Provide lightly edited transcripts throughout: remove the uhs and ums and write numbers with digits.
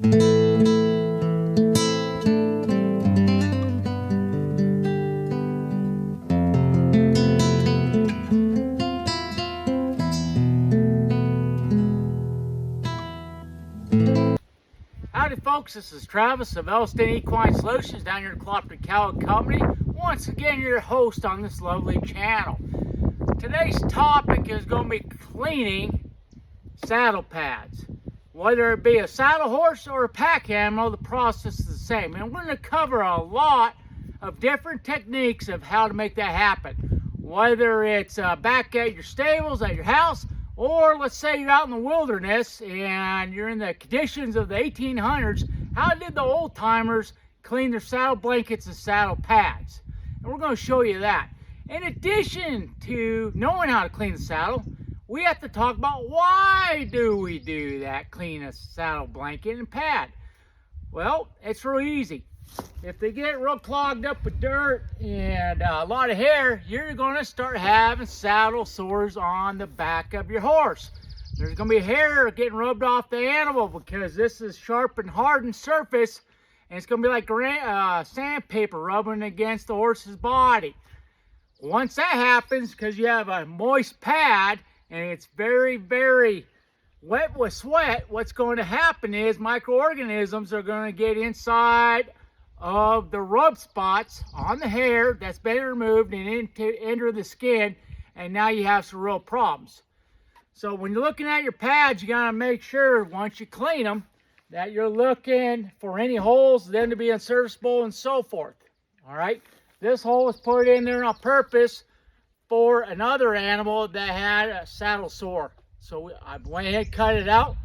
Howdy folks, this is Travis of Elston Equine Solutions down here at Cooperative Cow Company. Once again, your host on this lovely channel. Today's topic is going to be cleaning saddle pads. Whether it be a saddle horse or a pack animal, the process is the same. And we're going to cover a lot of different techniques of how to make that happen. Whether it's back at your stables, at your house, or let's say you're out in the wilderness and you're in the conditions of the 1800s, how did the old timers clean their saddle blankets and saddle pads? And we're going to show you that. In addition to knowing how to clean the saddle, we have to talk about why do we do that, clean a saddle blanket and pad. Well, it's real easy. If they get real clogged up with dirt and a lot of hair, you're going to start having saddle sores on the back of your horse. There's going to be hair getting rubbed off the animal because this is sharp and hardened surface, and it's going to be like sandpaper rubbing against the horse's body. Once that happens, because you have a moist pad and it's very, very wet with sweat, what's going to happen is microorganisms are going to get inside of the rub spots on the hair that's been removed and enter the skin, and now you have some real problems. So when you're looking at your pads, you got to make sure once you clean them that you're looking for any holes, them to be unserviceable and so forth. All right, this hole was put in there on purpose for another animal that had a saddle sore, so I went ahead and cut it out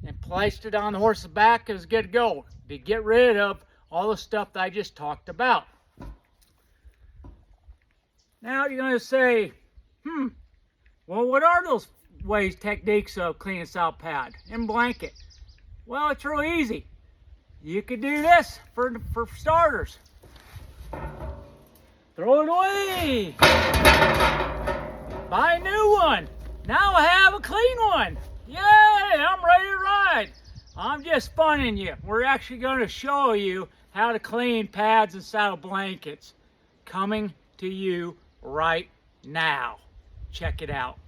and placed it on the horse's back. It was good to go to get rid of all the stuff that I just talked about. Now you're going to say, well, what are those ways, techniques of cleaning a saddle pad and blanket? Well, it's real easy. You could do this for starters. Throw it away. Buy a new one. Now I have a clean one. Yay, I'm ready to ride. I'm just funning you. We're actually going to show you how to clean pads and saddle blankets, coming to you right now. Check it out.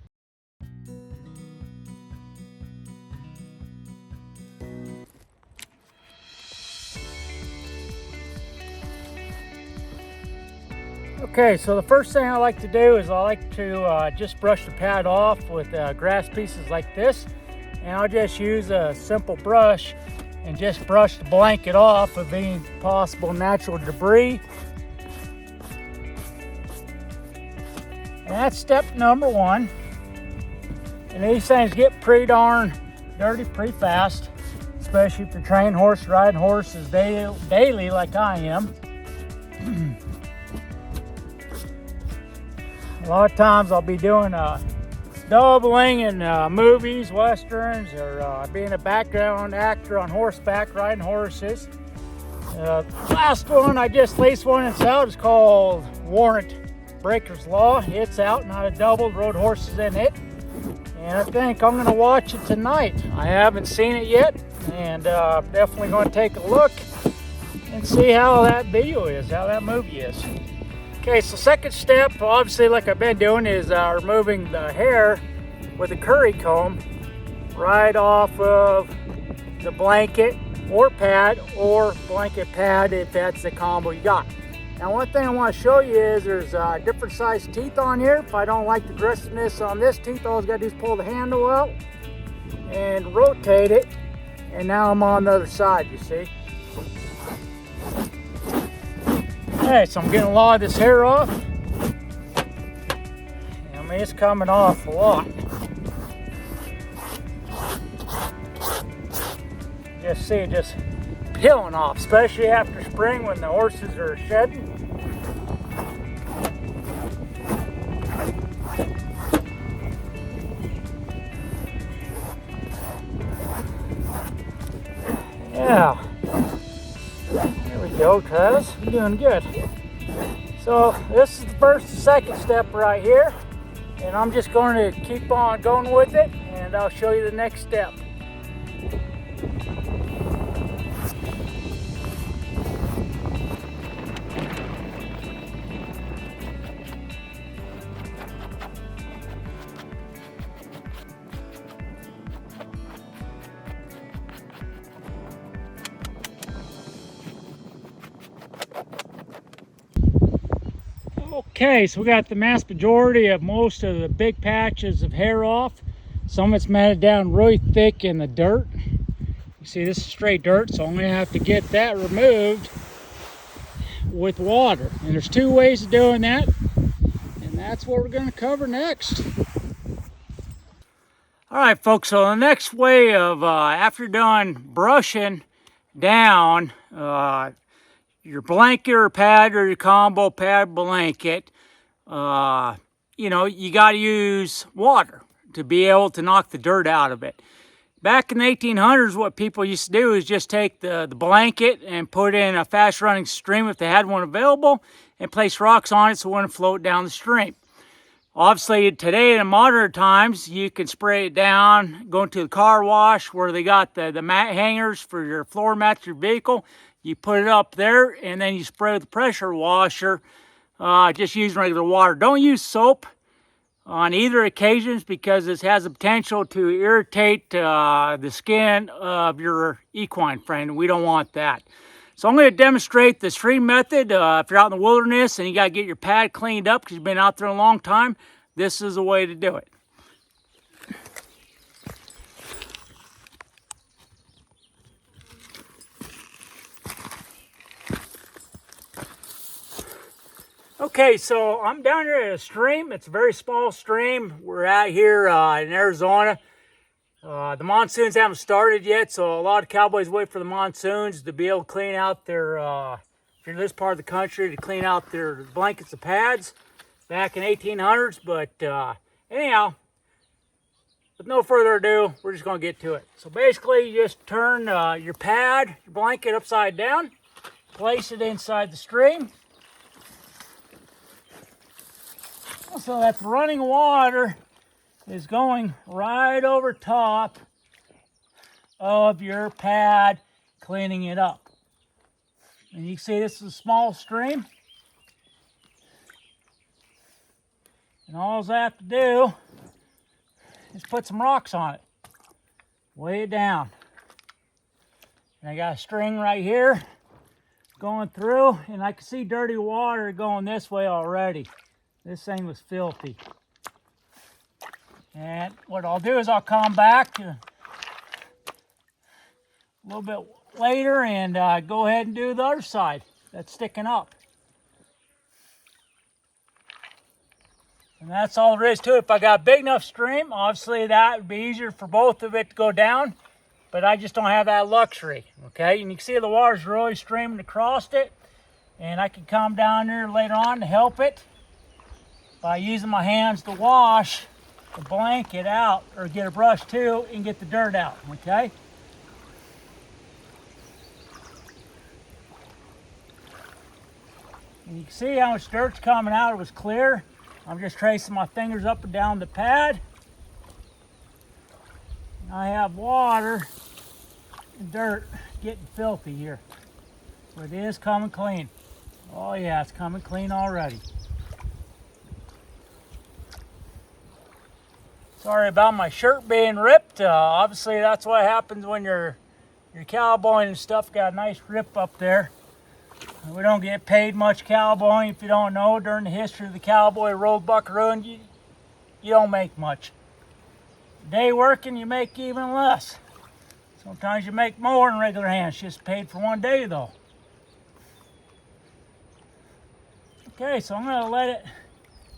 Okay, so the first thing I like to do is I like to just brush the pad off with grass pieces like this. And I'll just use a simple brush and just brush the blanket off of any possible natural debris. And that's step number one. And these things get pretty darn dirty pretty fast, especially if you're training horse, riding horses daily like I am. A lot of times I'll be doing doubling in movies, westerns, or being a background actor on horseback, riding horses. Last one, I just released one that's out. It's called Warrant Breaker's Law. It's out, and I doubled, rode horses in it. And I think I'm going to watch it tonight. I haven't seen it yet, and definitely going to take a look and see how that video is, how that movie is. Okay, so second step, obviously like I've been doing, is removing the hair with a curry comb right off of the blanket or pad, or blanket pad if that's the combo you got. Now one thing I want to show you is there's different size teeth on here. If I don't like the aggressiveness on this tooth, all I got to do is pull the handle out and rotate it, and now I'm on the other side, you see. Okay, so I'm getting a lot of this hair off. I mean, it's coming off a lot. Just see it just peeling off, especially after spring when the horses are shedding. Yeah. There we go, Travis. You're doing good. So this is the first and second step right here. And I'm just going to keep on going with it, and I'll show you the next step. Okay, so we got the mass majority of most of the big patches of hair off. Some of it's matted down really thick in the dirt. You see, this is straight dirt, so I'm going to have to get that removed with water. And there's two ways of doing that, and that's what we're going to cover next. All right, folks, so the next way of, after done brushing down your blanket or pad or your combo pad blanket, you know, you got to use water to be able to knock the dirt out of it. Back in the 1800s, what people used to do is just take the blanket and put it in a fast-running stream if they had one available and place rocks on it so it wouldn't float down the stream. Obviously, today in modern times, you can spray it down, go into the car wash where they got the mat hangers for your floor mats, your vehicle. You put it up there, and then you spray with the pressure washer, just using regular water. Don't use soap on either occasions because this has the potential to irritate the skin of your equine friend. We don't want that. So I'm going to demonstrate the stream method. If you're out in the wilderness and you got to get your pad cleaned up because you've been out there a long time, this is the way to do it. Okay, so I'm down here at a stream. It's a very small stream. We're out here in Arizona. The monsoons haven't started yet, so a lot of cowboys wait for the monsoons to be able to clean out their, if you're in this part of the country, to clean out their blankets and pads back in 1800s. But anyhow, with no further ado, we're just going to get to it. So basically, you just turn your pad, your blanket upside down, place it inside the stream, so that the running water is going right over top of your pad, cleaning it up. And you can see this is a small stream. And all I have to do is put some rocks on it. Weigh it down. And I got a string right here going through, and I can see dirty water going this way already. This thing was filthy. And what I'll do is I'll come back a little bit later and go ahead and do the other side that's sticking up. And that's all there is to it. If I got a big enough stream, obviously that would be easier for both of it to go down, but I just don't have that luxury, okay? And you can see the water's really streaming across it, and I can come down there later on to help it by using my hands to wash the blanket out, or get a brush too, and get the dirt out, okay? And you can see how much dirt's coming out. It was clear. I'm just tracing my fingers up and down the pad. I have water and dirt getting filthy here. But it is coming clean. Oh yeah, it's coming clean already. Sorry about my shirt being ripped. Obviously, that's what happens when you're cowboying and stuff. Got a nice rip up there. We don't get paid much cowboying. If you don't know, during the history of the cowboy road buckaroo, you don't make much. Day working, you make even less. Sometimes you make more than regular hands. Just paid for one day, though. Okay, so I'm going to let it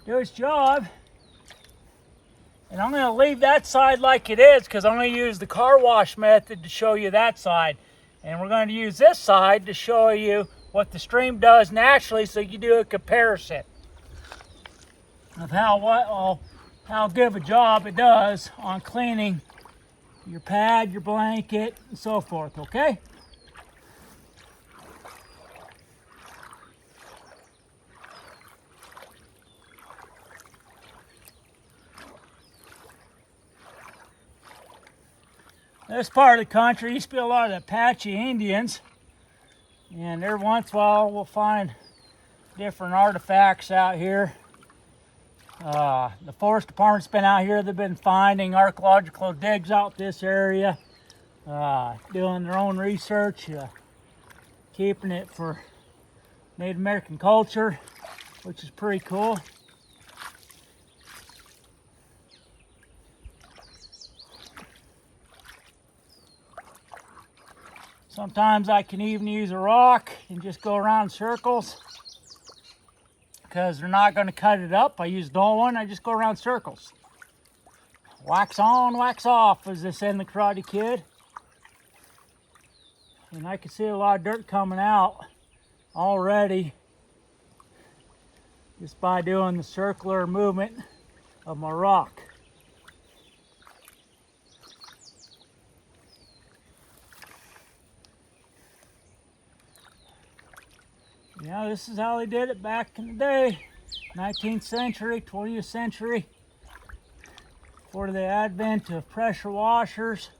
do its job. And I'm going to leave that side like it is because I'm going to use the car wash method to show you that side. And we're going to use this side to show you what the stream does naturally, so you do a comparison of how good of a job it does on cleaning your pad, your blanket, and so forth, okay? This part of the country used to be a lot of Apache Indians, and every once in a while we'll find different artifacts out here. The Forest Department's been out here. They've been finding archaeological digs out this area, doing their own research, keeping it for Native American culture. which is pretty cool. Sometimes I can even use a rock and just go around in circles because they're not going to cut it up. I use dull one, I just go around circles. Wax on, wax off, as they say in the Karate Kid. And I can see a lot of dirt coming out already just by doing the circular movement of my rock. Yeah, this is how they did it back in the day. 19th century, 20th century. Before the advent of pressure washers,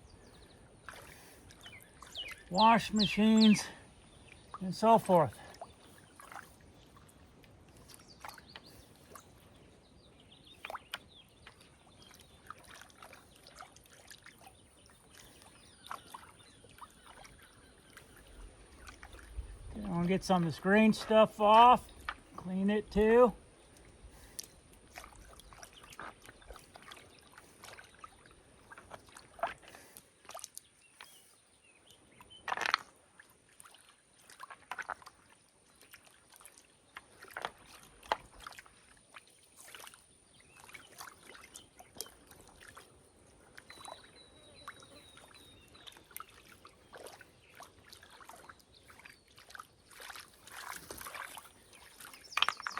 wash machines, and so forth. I'm gonna get some of this green stuff off, clean it too.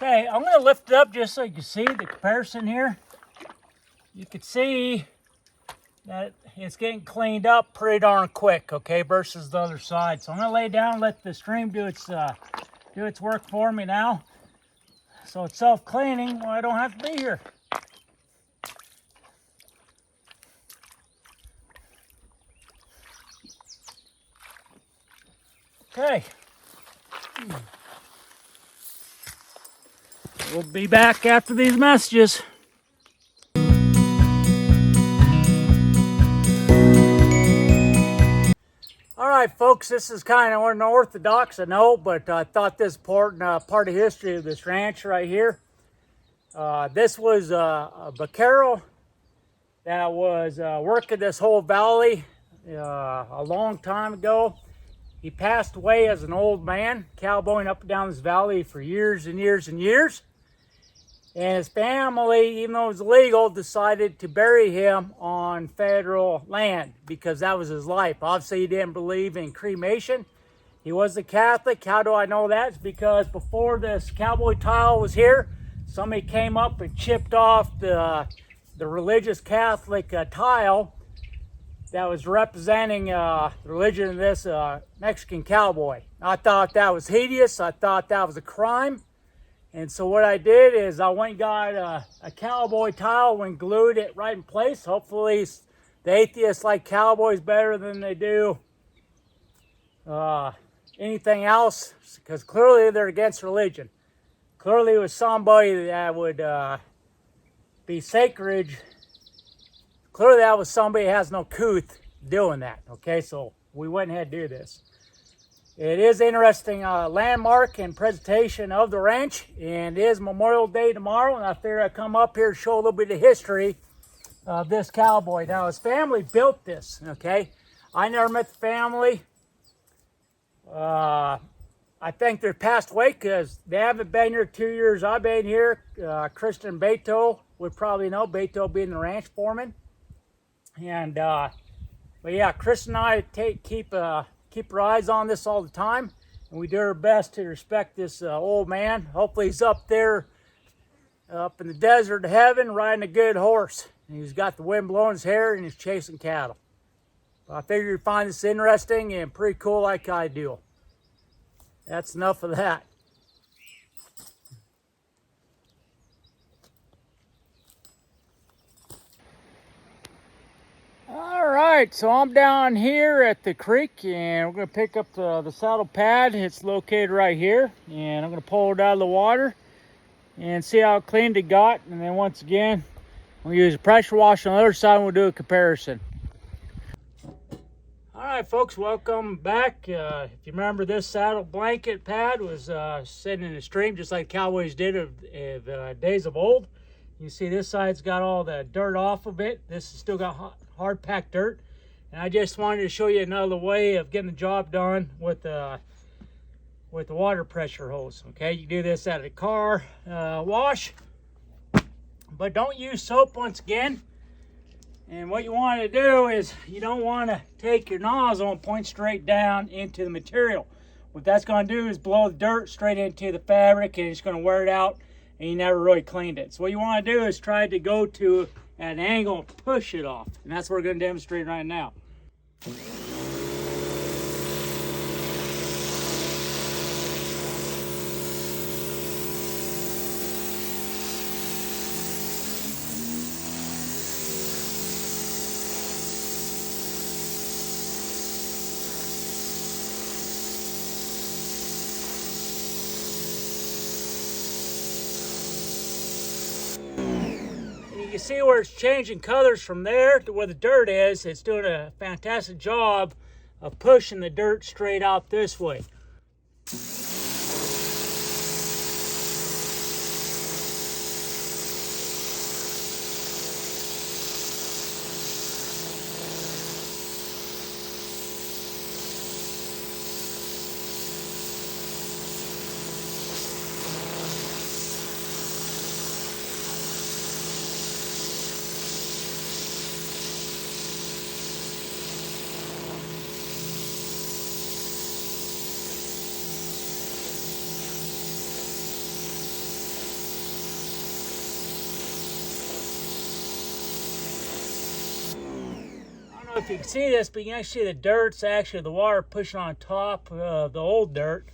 Okay, I'm going to lift it up just so you can see the comparison here. You can see that it's getting cleaned up pretty darn quick, okay, versus the other side. So I'm going to lay down and let the stream do its work for me now. So it's self-cleaning, well, I don't have to be here. Okay. We'll be back after these messages. All right, folks, this is kind of unorthodox, I know, but I thought this important part of history of this ranch right here. This was a vaquero that was working this whole valley a long time ago. He passed away as an old man, cowboying up and down this valley for years and years and years. And his family, even though it was illegal, decided to bury him on federal land because that was his life. Obviously, he didn't believe in cremation. He was a Catholic. How do I know that? It's because before this cowboy tile was here, somebody came up and chipped off the religious Catholic tile that was representing the religion of this Mexican cowboy. I thought that was hideous. I thought that was a crime. And so what I did is I went and got a cowboy tile and glued it right in place. Hopefully the atheists like cowboys better than they do anything else, because clearly they're against religion. Clearly it was somebody that would be sacred. Clearly that was somebody that has no couth doing that. Okay, so we went ahead and do this. It is an interesting landmark and presentation of the ranch, and it is Memorial Day tomorrow, and I figured I'd come up here and show a little bit of history of this cowboy. Now, his family built this, okay? I never met the family. I think they're passed away because they haven't been here 2 years I've been here. Kristen Beto would probably know, Beto being the ranch foreman. And, but yeah, Chris and I keep our eyes on this all the time, and we do our best to respect this old man. Hopefully he's up there up in the desert of heaven riding a good horse, and he's got the wind blowing his hair and he's chasing cattle. But I figured you'd find this interesting and pretty cool like I do. That's enough of that. All right, so I'm down here at the creek, and we're going to pick up the saddle pad. It's located right here, and I'm going to pull it out of the water and see how clean it got. And then once again, we'll use a pressure wash on the other side, and we'll do a comparison. All Alright folks, welcome back. If you remember, this saddle blanket pad was sitting in a stream just like cowboys did of days of old. You see this side's got all the dirt off of it. This has still got hard packed dirt. And I just wanted to show you another way of getting the job done with the water pressure hose. Okay, you do this at a car wash, but don't use soap once again. And what you want to do is you don't want to take your nozzle and point straight down into the material. What that's going to do is blow the dirt straight into the fabric, and it's going to wear it out, and you never really cleaned it. So what you want to do is try to go to at an angle and push it off. And that's what we're going to demonstrate right now. You see where it's changing colors from there to where the dirt is. It's doing a fantastic job of pushing the dirt straight out this way. I don't know if you can see this, but you can see the dirt's actually the water pushing on top of the old dirt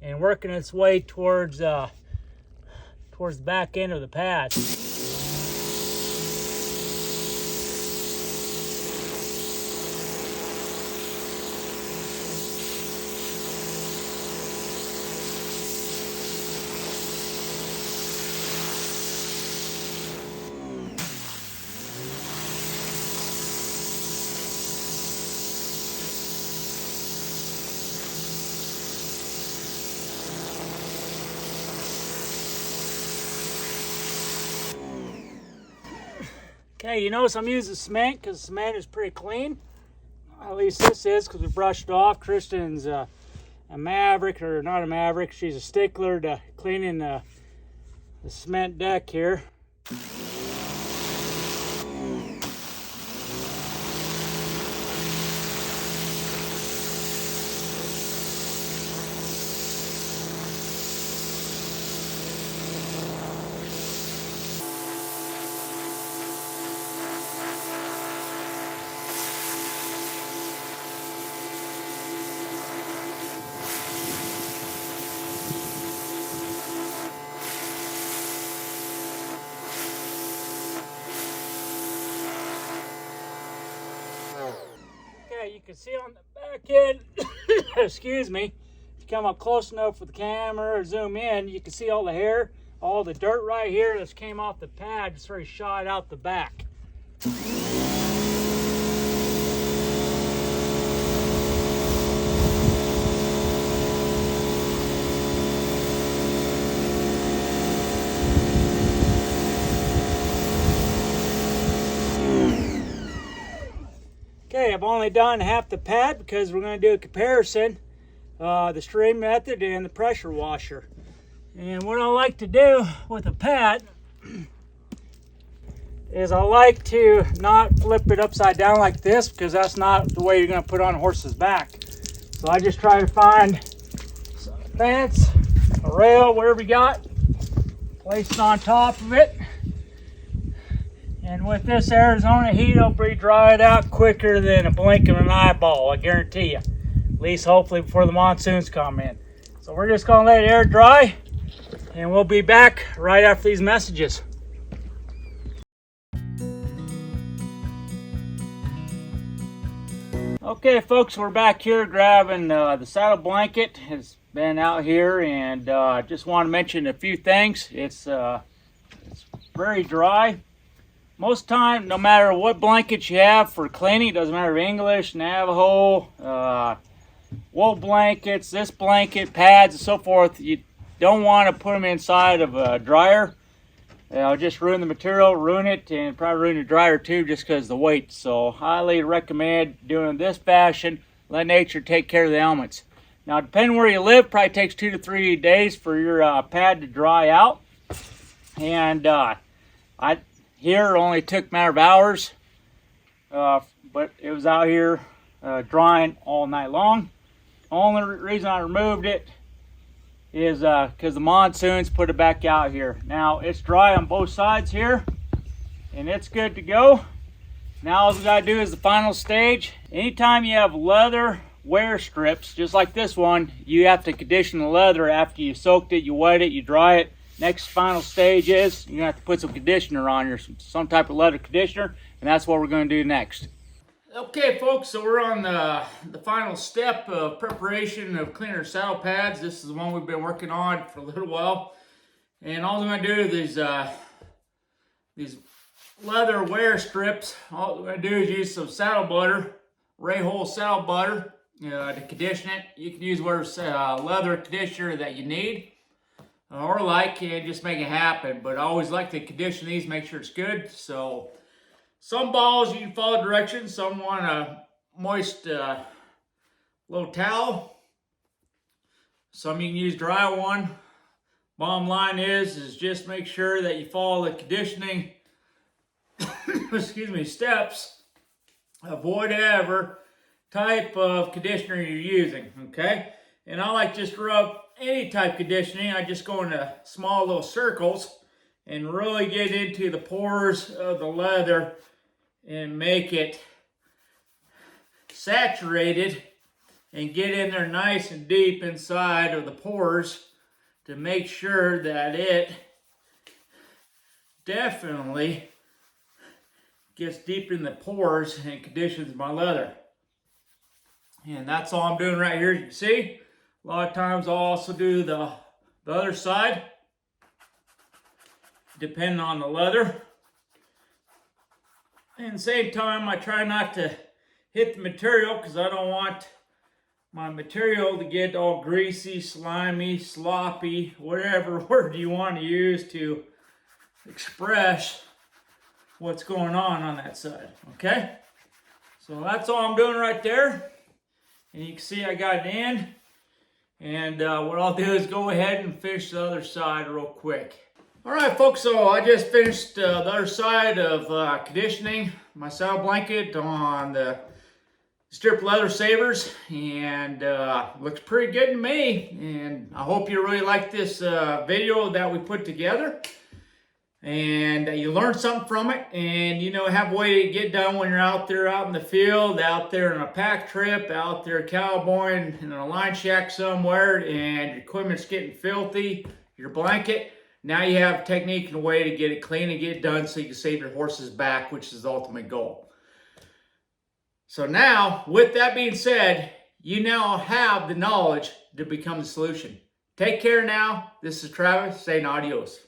and working its way towards the back end of the pad. Okay, you notice I'm using cement because cement is pretty clean. At least this is, because we brushed off. Kristen's a maverick, or not a maverick. She's a stickler to cleaning the cement deck here. Okay, you can see on the back end, excuse me, if you come up close enough with the camera or zoom in, you can see all the hair, all the dirt right here that came off the pad, just sort of shot out the back. Okay, I've only done half the pad because we're going to do a comparison, the stream method and the pressure washer. And what I like to do with a pad is I like to not flip it upside down like this, because that's not the way you're going to put on a horse's back. So I just try to find a fence, a rail, whatever you got, place it on top of it. And with this Arizona heat, it'll be dried out quicker than a blink of an eyeball, I guarantee you. At least hopefully before the monsoons come in. So we're just gonna let it air dry, and we'll be back right after these messages. Okay folks, we're back here grabbing the saddle blanket. It's been out here, and just want to mention a few things. It's very dry. most time, no matter what blankets you have for cleaning, doesn't matter if English, Navajo, wool blankets, this blanket, pads, and so forth, you don't want to put them inside of a dryer. It'll just ruin the material, ruin it, and probably ruin the dryer too just because of the weight. So highly recommend doing it this fashion. Let nature take care of the elements. Now, depending where you live, probably takes 2 to 3 days for your pad to dry out. And here only took a matter of hours, but it was out here drying all night long. Only reason I removed it is because the monsoons put it back out here. Now it's dry on both sides here, and it's good to go. Now all we gotta do is the final stage. Anytime you have leather wear strips, just like this one, you have to condition the leather after you soaked it, you wet it, you dry it. Next final stage is you have to put some conditioner on here, some type of leather conditioner, and that's what we're going to do next. Okay, folks, so we're on the final step of preparation of cleaning our saddle pads. This is the one we've been working on for a little while, and all I'm going to do is these leather wear strips. All we're going to do is use some saddle butter, Rahal saddle butter, to condition it. You can use whatever leather conditioner that you need. Or like, and just make it happen. But I always like to condition these, make sure it's good. So some balls you can follow directions. Some want a moist little towel. Some you can use dry one. Bottom line is just make sure that you follow the conditioning excuse me, steps of whatever type of conditioner you're using. Okay? And I like just rub any type of conditioning. I just go into small little circles and really get into the pores of the leather and make it saturated and get in there nice and deep inside of the pores to make sure that it definitely gets deep in the pores and conditions my leather. And that's all I'm doing right here, as you can see. A lot of times I'll also do the other side, depending on the leather. And at the same time, I try not to hit the material because I don't want my material to get all greasy, slimy, sloppy, whatever word you want to use to express what's going on that side, okay? So that's all I'm doing right there. And you can see I got it in. And what I'll do is go ahead and finish the other side real quick. All right, folks, so I just finished the other side of conditioning my saddle blanket on the strip leather savers, and looks pretty good to me. And I hope you really like this video that we put together, and you learned something from it, and have a way to get done when you're out there out in the field, out there on a pack trip, out there cowboying in a line shack somewhere, and your equipment's getting filthy, your blanket. Now you have a technique and a way to get it clean and get it done so you can save your horse's back, which is the ultimate goal. So now, with that being said, you now have the knowledge to become the solution. Take care now. This is Travis saying adios.